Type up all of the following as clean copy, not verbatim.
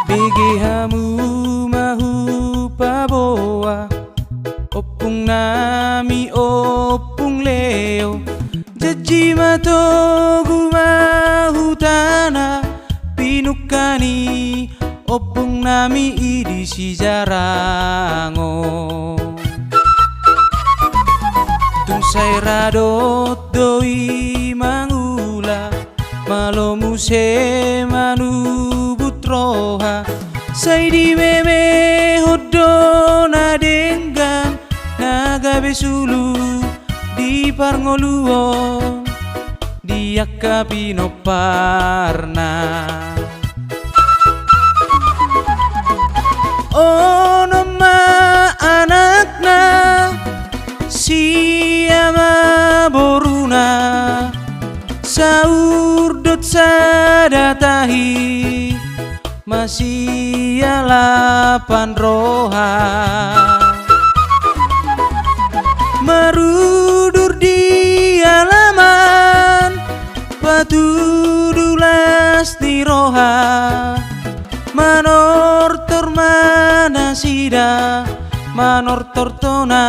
Begehamu mahu paboa opung nami opung leo jaji matogu mahu tanah pinukani opung nami idi si jarango tung sai radot doi mangula malomu se manu butroha sai di meme hodo na denggan naga besulu di parngoluon di akapino parna ono ma anakna siama boruna saurdot sadatahi masih alapan roha merudur di alaman patudulas di roha manor tormana sida manor tortona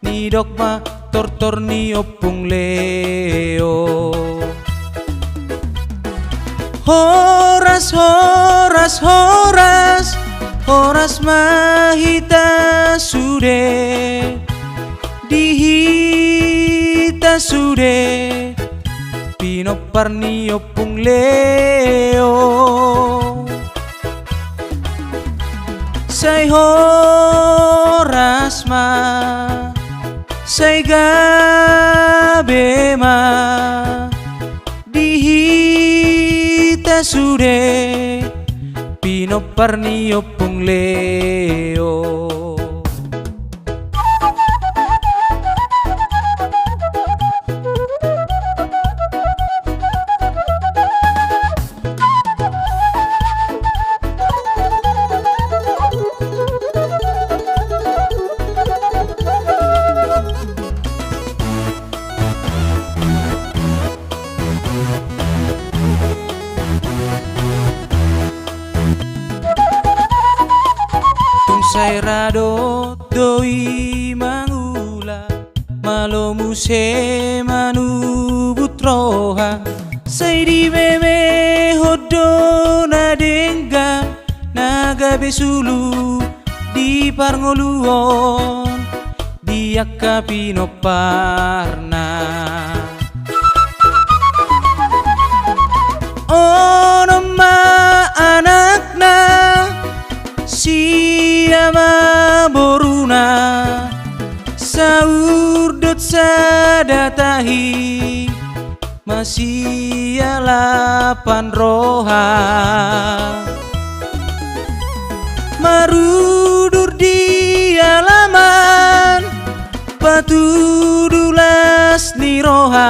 ni dokma tortor ni opung leo horas horas horas horas mahita sude dihita sude pinopar ni opung leo say horas ma say gabe ma dihita sude pinopar ni opung leo sai radot doi mangula malomu se manu butroha sai di meme hodo na dengga naga besulu di parngoluon di akapino parna ono ma anakna siama boruna saurdot sadatahi masih alapan roha marudur di alaman patudulas ni roha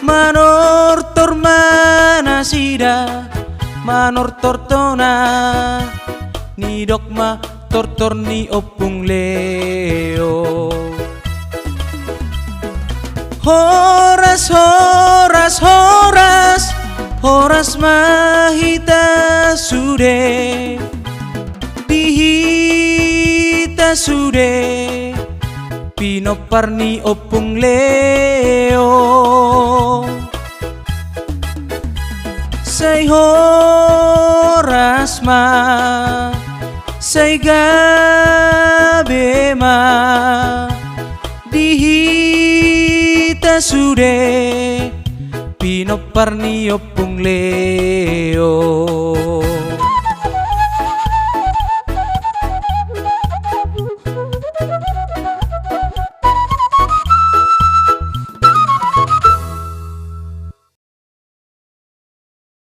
manor tormana sida manor tortona ni dokma tortor ni opung leo horas horas horas horas mahita sude dihita sude pinopar ni opung leo say horas ma say gabe ma dihita sude pinopar ni opung leo